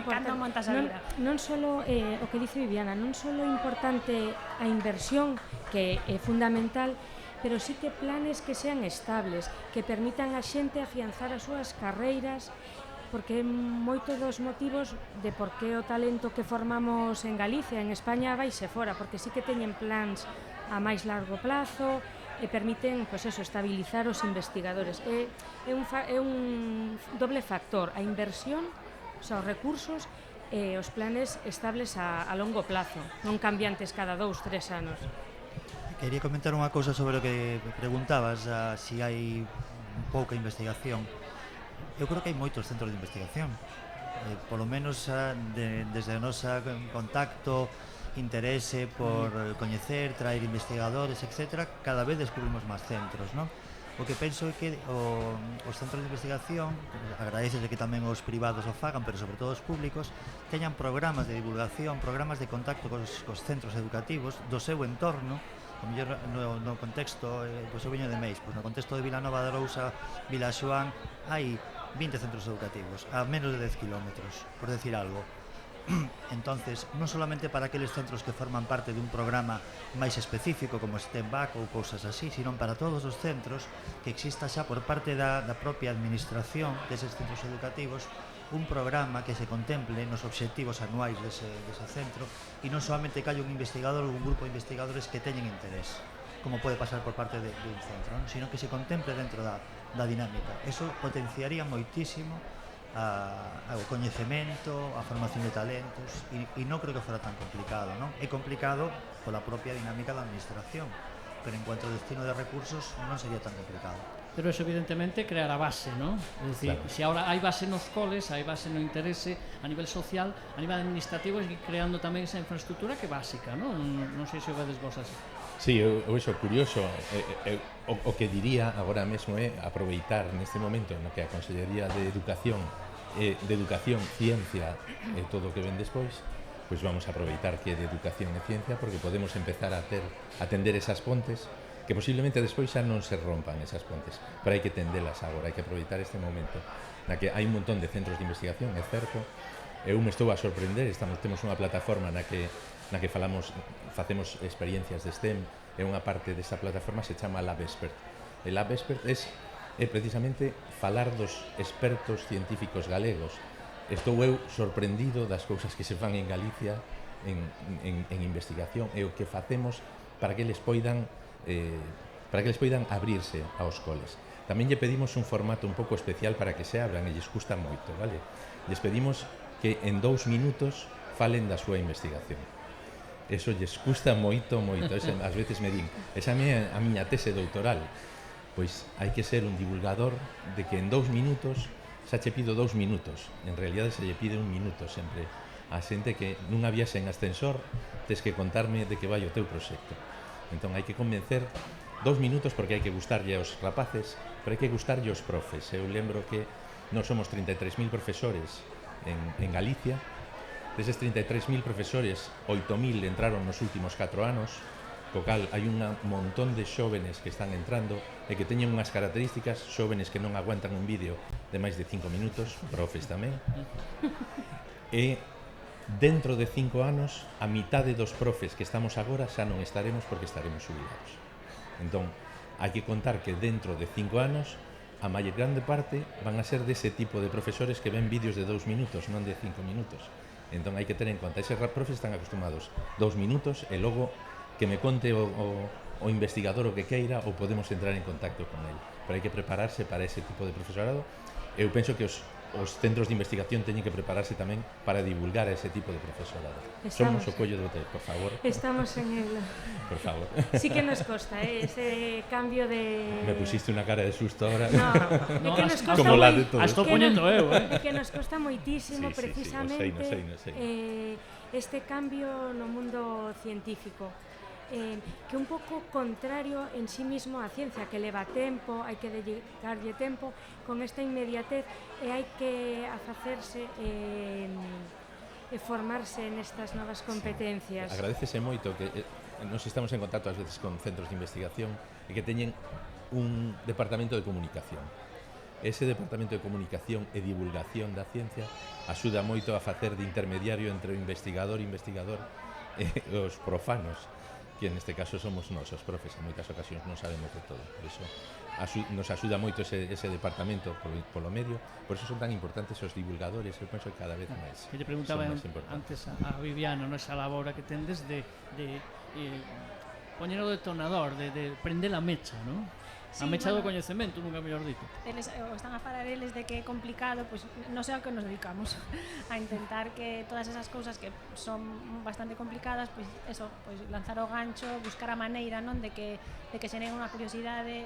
cando montas a vida. Non solo o que dice Viviana, non solo é importante a inversión, que é fundamental, pero sí que planes que sean estables, que permitan a xente afianzar as súas carreiras, porque é moito dos motivos de por que o talento que formamos en Galicia, en España, vaise fora, porque sí que teñen plans a máis largo plazo e permiten, pois eso, estabilizar os investigadores. É un doble factor, a inversión, os recursos e os planes estables a longo plazo, non cambiantes cada 2-3 anos. Quería comentar unha cousa sobre o que preguntabas, si hai pouca investigación. Eu creo que hai moitos centros de investigación, polo menos desde o noso contacto, interese por coñecer, traer investigadores, etc. Cada vez descubrimos máis centros, non? O que penso é que os centros de investigación, agradecese que tamén os privados o fagan, pero sobre todo os públicos, teñan programas de divulgación, programas de contacto cos centros educativos do seu entorno, o mellor no contexto, pois eu veño de Meis, pois no contexto de Vilanova de Arousa, Vilaxoán, hai 20 centros educativos a menos de 10 kilómetros, por decir algo. Entonces, non solamente para aqueles centros que forman parte dun programa máis específico como STEMBAC ou cousas así, sino para todos os centros que exista xa por parte da propia administración deses centros educativos un programa que se contemple nos obxectivos anuais dese centro e non solamente que haya un investigador ou un grupo de investigadores que teñen interés, como pode pasar por parte de un centro, non? Sino que se contemple dentro da dinámica. Eso potenciaría moitísimo o coñecemento, a formación de talentos e non creo que fora tan complicado, non? É complicado pola propia dinámica da administración, pero en cuanto ao destino de recursos non sería tan complicado. Pero eso evidentemente creará base, ¿no? Es decir, claro. Si ahora hai base nos coles, hai base no interese a nivel social, a nivel administrativo, e creando tamén esa infraestructura que é básica, ¿no? Non sei se o vedes vos así. Sí, eu iso curioso, o que diría agora mesmo é aproveitar neste momento no que a Consellería de Educación, Ciencia e todo o que ven despois, pois vamos a aproveitar que é de Educación e Ciencia, porque podemos empezar a tender esas pontes que posiblemente despois xa non se rompan esas pontes, pero hai que tendelas agora, hai que aproveitar este momento na que hai un montón de centros de investigación, é certo. Eu me estou a sorprender, temos unha plataforma na que facemos experiencias de STEM, e unha parte desta plataforma se chama LabExpert. E LabExpert é precisamente falar dos expertos científicos galegos. Estou eu sorprendido das cousas que se fan en Galicia en investigación e o que facemos para que eles poidan abrirse aos coles. Tamén lle pedimos un formato un pouco especial para que se abran e lles custa moito, vale? Lles pedimos que en 2 minutos falen da súa investigación. Eso lles custa moito. Ás veces me din, esa é a miña tese doutoral. Pois hai que ser un divulgador de que en 2 minutos, xa che pido 2 minutos, en realidade se lle pide 1 minuto sempre a xente que nunha viaxe en ascensor tes que contarme de que vai o teu proxecto. Entón hai que convencer 2 minutos porque hai que gustarlle aos rapaces, pero hai que gustarlle aos profes. Eu lembro que nós somos 33.000 profesores en Galicia. Deses 33.000 profesores, 8.000 entraron nos últimos 4 anos, co cal hai un montón de xóvenes que están entrando e que teñen unhas características, xóvenes que non aguantan un vídeo de máis de 5 minutos, profes tamén. E dentro de 5 anos, a mitade dos profes que estamos agora xa non estaremos porque estaremos xubilados. Entón, hai que contar que dentro de 5 anos, a maior grande parte van a ser dese tipo de profesores que ven vídeos de 2 minutos, non de 5 minutos. Entón, hai que ter en conta, eses profes están acostumados 2 minutos e logo que me conte o investigador o que queira ou podemos entrar en contacto con ele. Pero hai que prepararse para ese tipo de profesorado. Eu penso que os centros de investigación teñen que prepararse tamén para divulgar a ese tipo de profesorado. Somos o collo do hotel, por favor. Estamos en el... Por favor. Sí que nos costa, ese cambio de... Me pusiste unha cara de susto ahora. No, que nos costa como la de todos. Estou poñendo eu, que nos costa moitísimo precisamente este cambio no mundo científico. Que é un pouco contrario en sí mismo á ciencia, que leva tempo, hai que dedicarlle tempo, con esta inmediatez, e hai que afacerse formarse nestas novas competencias. Agradecese moito que nos estamos en contacto ás veces con centros de investigación e que teñen un departamento de comunicación. Ese departamento de comunicación e divulgación da ciencia axuda moito a facer de intermediario entre o investigador e os profanos, que neste caso somos nós, os profes, en moitas ocasións non sabemos de todo. Por iso nos axuda moito ese departamento polo medio, por iso son tan importantes os divulgadores, eu penso que cada vez máis. Que lle preguntaba antes a Viviana, esa labora que tendes de poñer o detonador, de prender a mecha, non? A mecha do coñecemento, nunca mellor dito. Eles están a falar eles de que é complicado, pois non sei ao que nos dedicamos, a intentar que todas esas cousas que son bastante complicadas, pois eso, pois lanzar o gancho, buscar a maneira, non, de que xeren unha curiosidade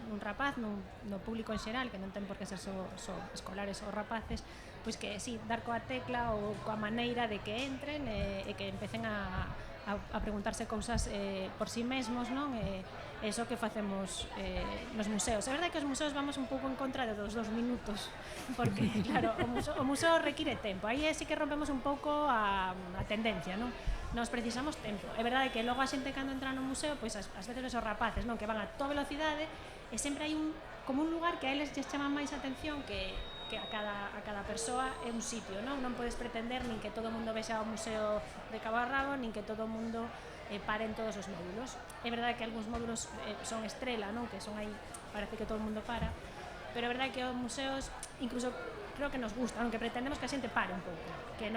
nun rapaz, no público en xeral, que non ten por que ser só escolares ou rapaces, pois que sí, dar coa tecla ou coa maneira de que entren e que empecen a preguntarse cousas por si mesmos, non? Eso que facemos nos museos. É verdade que os museos vamos un pouco en contra dos 2 minutos, porque, claro, o museo require tempo. Aí sí que rompemos un pouco a tendencia, non? Nos precisamos tempo. É verdade que logo a xente cando entra no museo, pois as veces os rapaces, non, que van a toda velocidade, e sempre hai como un lugar que a eles lles chama máis atención que a cada persoa é un sitio, non? Non podes pretender nin que todo o mundo vexa o museo de cabo a rabo, nin que todo o mundo paren todos os módulos. É verdade que algúns módulos son estrela, non? Que son aí, parece que todo o mundo para, pero é verdade que os museos incluso creo que nos gusta, non? Que pretendemos que a xente pare un pouco, que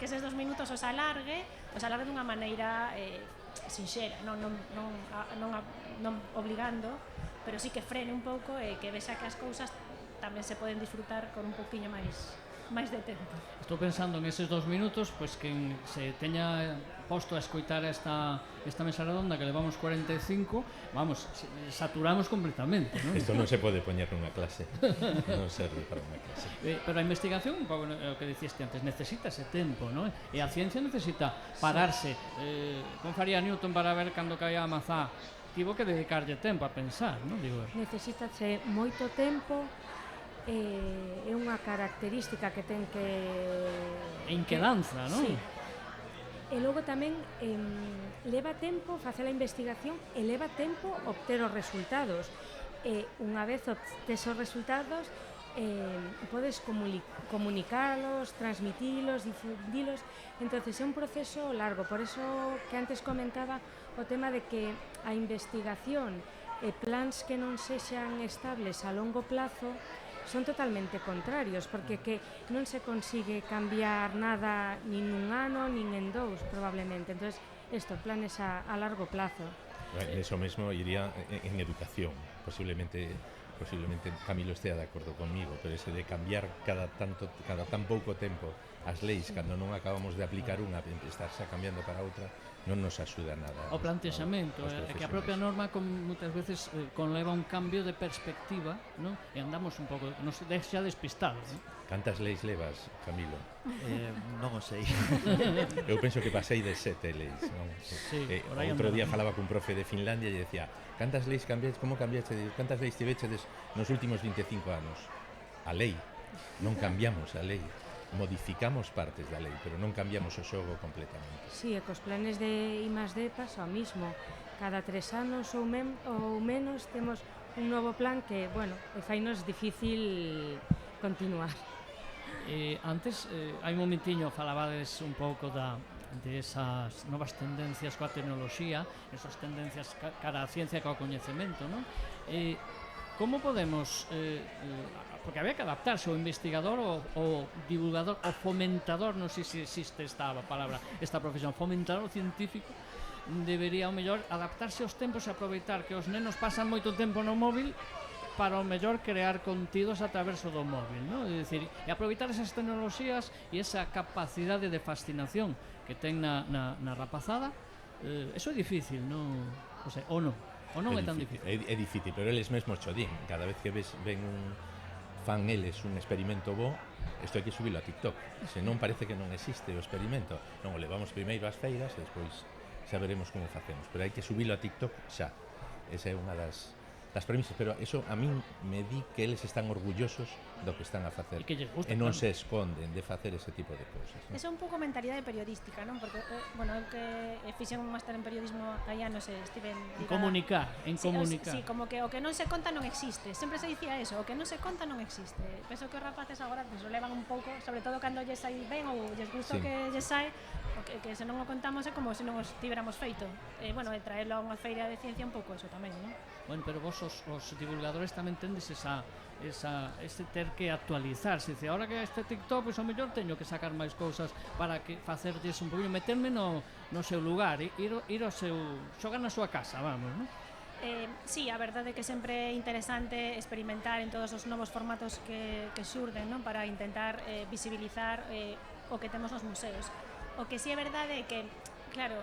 eses 2 minutos os alargue dunha maneira sinxera, non obligando, pero sí que frene un pouco e que vexa que as cousas tamén se poden disfrutar con un pouquiño máis de tempo. Estou pensando en eses 2 minutos, pois que se teña posto a escoitar esta mesa redonda que levamos 45, vamos, saturamos completamente, non? Isto non se pode poñer nunha clase, non serve para unha clase. Pero a investigación, un pouco o que diciste antes, necesita ese tempo, non? E a ciencia necesita pararse. Como faría Newton para ver cando caía a mazá? Tivo que dedicarlle tempo a pensar, non? Necesítase moito tempo, é unha característica que ten que... En que danza, non? Sí. E logo tamén leva tempo facer a investigación e leva tempo obter os resultados. E unha vez obtes os resultados, podes comunicalos, transmitilos, difundilos. Entonces é un proceso largo. Por eso que antes comentaba o tema de que a investigación e plans que non sexan estables a longo plazo son totalmente contrarios, porque que non se consigue cambiar nada nin nun ano, nin en 2, probablemente. Entonces, planes a largo plazo. Eso mesmo iría en educación. Posiblemente Camilo estea de acordo conmigo, pero ese de cambiar cada tan pouco tempo as leis, cando non acabamos de aplicar unha, estarse cambiando para outra, non nos axuda nada. O plantexamento é que a propia norma moitas veces conleva un cambio de perspectiva, non? E andamos un pouco, nos deixa despistados, non? Cantas leis levas, Camilo? Non o sei. Eu penso que pasei de 7 leis, non? Sí, outro día falaba cun profe de Finlandia e decía: cantas leis cambiaste, como cambiaste, cantas leis tivechedes nos últimos 25 anos? A lei, non cambiamos a lei. Modificamos partes da lei, pero non cambiamos o xogo completamente. Sí, e cos planes de I+D pasa o mismo. Cada 3 anos ou menos temos un novo plan que, bueno, fainos difícil continuar. Antes, hai un momentiño, falabades un pouco de esas novas tendencias coa tecnoloxía, esas tendencias cara á ciencia e coa coñecemento, non? Como podemos... porque había que adaptarse o investigador, o divulgador, o fomentador, non sei se existe esta palabra, esta profesión, fomentador científico, debería, ao mellor, adaptarse aos tempos e aproveitar que os nenos pasan moito tempo no móvil para, ao mellor, crear contidos a través do móvil, non? É dicir, e aproveitar esas tecnoloxías e esa capacidade de fascinación que ten na rapazada, eso é difícil, non? O sea, ou non? Ou non é tan difícil? É difícil, pero eles mesmos cho din. Cada vez que ven fan eles un experimento bo, isto hai que subilo a TikTok. Se non parece que non existe o experimento, non o levamos primeiro ás feiras e despois xa veremos como facemos, pero hai que subilo a TikTok xa. Esa é unha das das premisas, pero eso a min me di que eles están orgullosos do que están a facer E que lles gusta, e non claro. se esconden de facer ese tipo de cousas, non? Esa é un pouco mentalidade periodística, non? Porque, bueno, eu que fixen un máster en periodismo hai anos e estiven En comunicar, en comunicar. Sí, como que o que non se conta non existe. Sempre se dicía eso, o que non se conta non existe. Penso que os rapaces agora pues, o levan un pouco, sobre todo cando lles sai ben ou lles gusta o Sí. que lles sai, o que se non o contamos é como se non os tiveramos feito. Bueno, e traerlo a unha feira de ciencia un pouco eso tamén, non? Bueno, pero vos os divulgadores tamén tendes ese ter que actualizarse. Dice, ahora que este TikTok, pois ao mellor teño que sacar máis cousas para que facerlles un poquinho, meterme no seu lugar, ir ao seu, xogar na súa casa, vamos, non? Sí, a verdade é que sempre é interesante experimentar en todos os novos formatos que xurden, non? Para intentar visibilizar o que temos nos museos. O que sí é verdade é que, claro,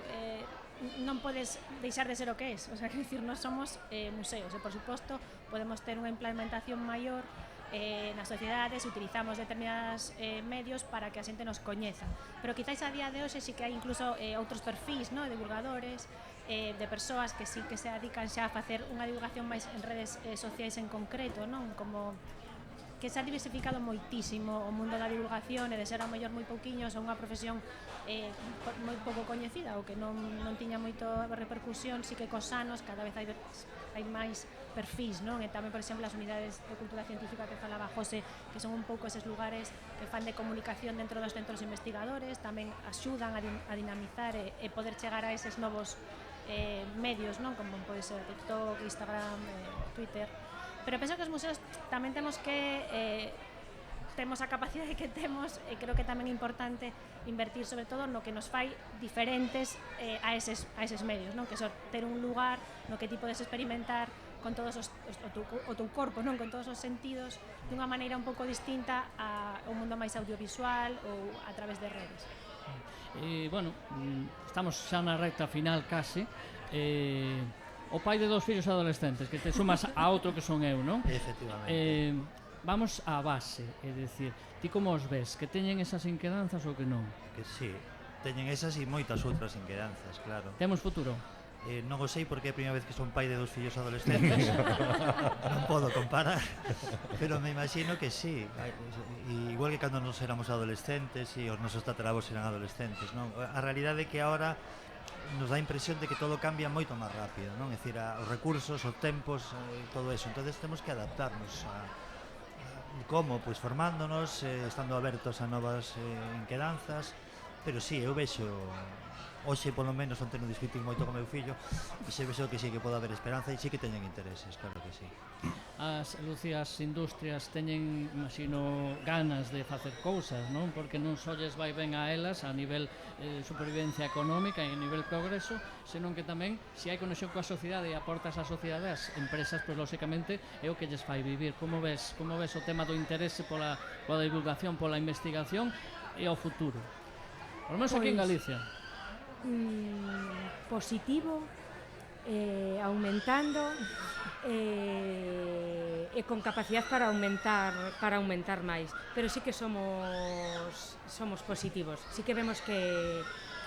non podes deixar de ser o que és, o sea, que decir, nós somos museos e, por suposto, podemos ter unha implementación maior nas sociedades, utilizamos determinados medios para que a xente nos coñeza, pero quizáis a día de hoxe sí que hai incluso outros perfis, no? Divulgadores, de persoas que sí que se dedican xa a facer unha divulgación máis en redes sociais en concreto, non? Como que se ha diversificado moitísimo o mundo da divulgación e de ser a mellor moi pouquiños a unha profesión moi pouco coñecida ou que non tiña moito repercusión, sí que cos anos cada vez hai máis perfis, non? E tamén, por exemplo, as unidades de cultura científica que falaba José, que son un pouco eses lugares que fan de comunicación dentro dos centros investigadores, tamén axudan a dinamizar e poder chegar a eses novos medios, non? Como pode ser TikTok, Instagram, Twitter. Pero penso que os museos tamén temos que temos a capacidade que temos e creo que tamén é importante invertir sobre todo no que nos fai diferentes a eses medios, non? Que é ter un lugar no que ti podes experimentar con todos o teu corpo, non? Con todos os sentidos dunha maneira un pouco distinta ao mundo máis audiovisual ou a través de redes. Bueno, estamos xa na recta final case. O pai de 2 fillos adolescentes, que te sumas a outro que son eu, non? Efectivamente. Vamos á base, é dicir, ti como os ves? Que teñen esas inquedanzas ou que non? Que sí, teñen esas e moitas outras inquedanzas, claro. Temos futuro? Non o sei porque é a primeira vez que son pai de 2 fillos adolescentes. Non podo comparar, pero me imagino que sí. Igual que cando nos éramos adolescentes e os nosos tataravos eran adolescentes, non? A realidade é que agora nos dá a impresión de que todo cambia moito máis rápido, non? É dicir, os recursos, os tempos, todo eso. Entonces temos que adaptarnos a como, pois formándonos, estando abertos a novas inquedanzas, pero sí, eu vexo hoxe polo menos onte non discutín moito con meu fillo e se vexo que sí que pode haber esperanza e sí que teñen intereses, claro que sí. Lucía, as industrias teñen, imagino, ganas de facer cousas, non? Porque non só lles vai ben a elas a nivel supervivencia económica e a nivel progreso, senón que tamén, se hai conexión coa sociedade e aportas á sociedade, as empresas, pois, lóxicamente, é o que lles fai vivir. Como ves o tema do interese pola divulgación, pola investigación e o futuro? Por lo menos aquí en Galicia. Positivo, aumentando e con capacidade para aumentar máis, pero sí que somos positivos. Sí que vemos que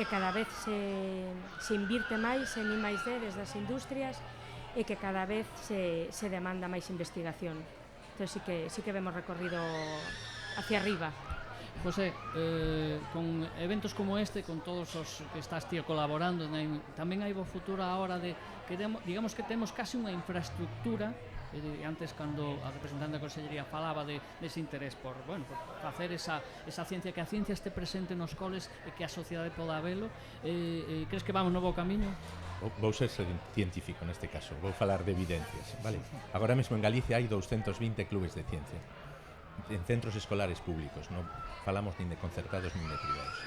cada vez se invirte máis en I+D desde as industrias e que cada vez se demanda máis investigación. Entón sí que vemos recorrido hacia arriba. José, con eventos como este, con todos os que estás tío colaborando, tamén hai bo futuro a hora de que digamos que temos casi unha infraestructura. Antes, cando a representante da Consellería falaba dese interés por facer esa ciencia, que a ciencia este presente nos coles e que a sociedade poda velo, crees que vamos no bo camiño? Vou ser científico neste caso, vou falar de evidencias, vale? Agora mesmo en Galicia hai 220 clubes de ciencia en centros escolares públicos, non falamos nin de concertados nin de privados.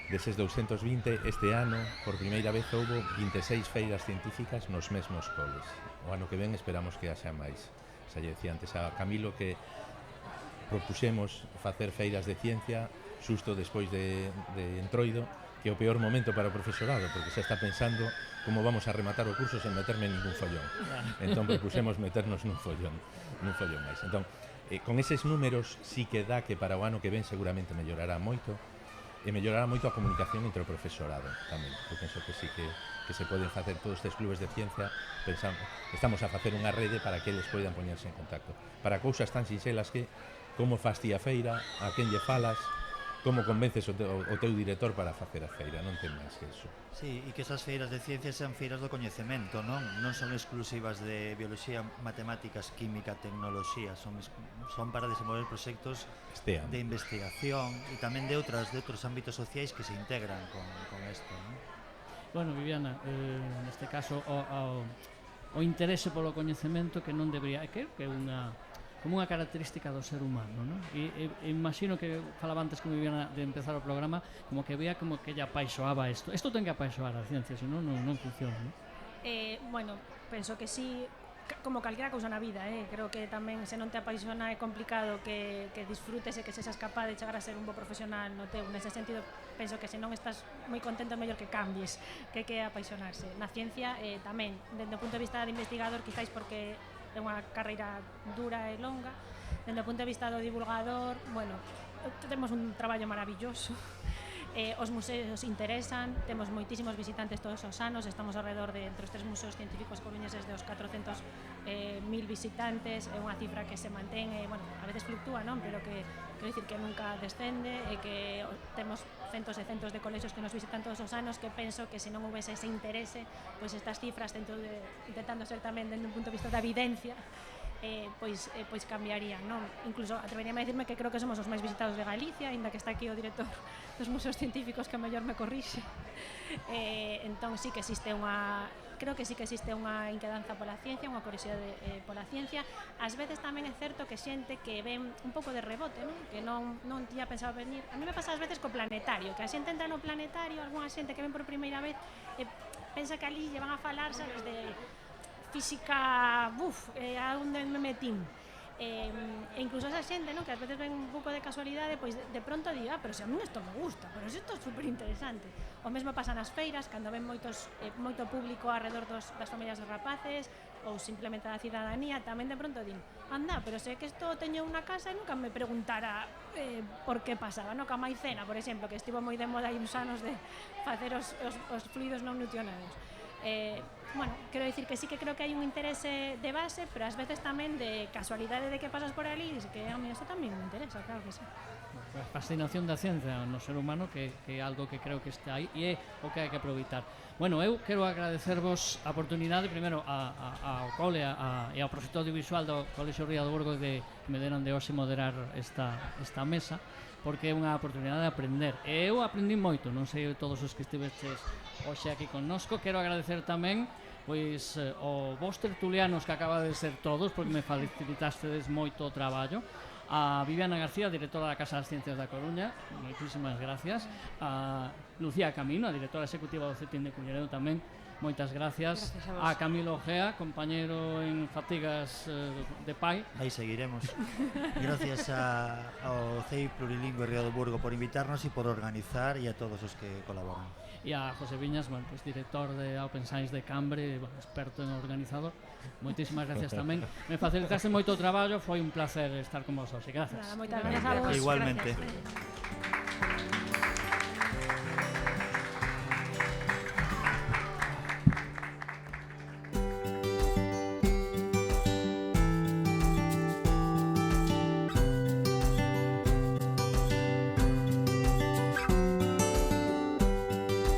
Deses 220, este ano, por primeira vez, houbo 26 feiras científicas nos mesmos coles. O ano que ven esperamos que haxa máis. Xa lle decía antes a Camilo que propuxemos facer feiras de ciencia xusto despois de Entroido, que é o peor momento para o profesorado, porque xa está pensando como vamos a rematar o curso sen meterme en ningún follón. Entón propuxemos meternos nun follón máis. Entón, con eses números sí que dá que para o ano que ven seguramente mellorará moito, e mellorará moito a comunicación entre o profesorado tamén. Eu penso que sí que que se poden facer todos estes clubes de ciencia, estamos a facer unha rede para que eles poidan poñerse en contacto para cousas tan sinxelas que como fas ti a feira, a quen lle falas, como convences o teu director para facer a feira, non ten máis que iso. Sí, e que esas feiras de ciencias sean feiras do coñecemento, non son exclusivas de biología, matemáticas, química, tecnoloxía, son para desenvolver proxectos de investigación e tamén de outros ámbitos sociais que se integran con isto, non? Bueno, Viviana, neste caso o interese polo coñecemento que non debería, creo que é como unha característica do ser humano, non? E imagino que falaba antes con Viviana de empezar o programa, como que veía como que ella apaixoaba isto. Isto ten que apaixoar a ciencia, senón non funciona, non? Bueno, penso que sí, como calquera cousa na vida, creo que tamén se non te apaixona é complicado que disfrutes e que sexas capaz de chegar a ser un bo profesional no teu. Nese sentido, penso que se non estás moi contento, mellor que cambies, que apaixonarse. Na ciencia tamén, dende o punto de vista de investigador, quizáis porque é unha carreira dura e longa. Dende o punto de vista do divulgador, bueno, temos un traballo maravilloso. Os museos interesan, temos moitísimos visitantes todos os anos, estamos alrededor de entre os 3 museos científicos coruñeses de os 400.000 visitantes, é unha cifra que se mantén, bueno, a veces fluctúa, non? Pero que quero dicir que nunca descende e que temos centos e centos de colexios que nos visitan todos os anos, que penso que se non houvese ese interese, pois estas cifras intentando ser tamén dende un punto de vista da evidencia, pois cambiarían, non? Incluso atreveríame a dicirme que creo que somos os máis visitados de Galicia, aínda que está aquí o director dos museos científicos que mellor me corrixe. Entón sí que existe creo que sí que existe unha inquedanza pola ciencia, unha curiosidade pola ciencia. Ás veces tamén é certo que xente que ven un pouco de rebote, non? Que non tiña pensado venir. A mí me pasa ás veces co planetario, que a xente entra no planetario, algunha xente que ven por primeira vez pensa que ali lle van a falar, sabes, de física, a onde me metín. E incluso esa xente, non, que ás veces ven un pouco de casualidade, pois de pronto di, pero se a mí isto me gusta, pero se isto é super interesante. O mesmo pasa nas feiras, cando ven moito público alrededor das familias dos rapaces, ou simplemente da cidadanía, tamén de pronto din, anda, pero sei que isto teño unha casa e nunca me preguntara por que pasaba, non? Que a maicena, por exemplo, que estivo moi de moda hai uns anos de facer os fluidos non nutricionados. Bueno, quero dicir que sí que creo que hai un interese de base, pero ás veces tamén de casualidade de que pasas por ali e que a mí eso tamén me interesa, claro que sí. A fascinación da ciencia no ser humano que é algo que creo que está aí e é o que hai que aproveitar. Bueno, eu quero agradecervos a oportunidade primeiro ao cole e ao proxecto audiovisual do Colexio Ría do Burgo que me deron de hoxe moderar esta mesa, porque é unha oportunidade de aprender. E eu aprendi moito, non sei todos os que estiveches hoxe aquí connosco. Quero agradecer tamén pois o vos tertulianos que acaba de ser todos, porque me facilitastedes moito o traballo. A Viviana García, directora da Casa das Ciencias da Coruña, moitísimas gracias. A Lucía Camino, a directora executiva do CETIN de Culleredo, tamén moitas gracias a Camilo Ojea, compañeiro en fatigas de PAI. Aí seguiremos. Gracias ao CEI Plurilingüe Ría do Burgo por invitarnos e por organizar e a todos os que colaboran. E a José Viñas, bueno, pues, director de Open Science de Cambre, bueno, experto en organizador. Moitísimas gracias tamén. Me facilitaste moito o traballo, foi un placer estar con vos hoxe. Gracias. Moitas gracias a vos. Igualmente. Gracias.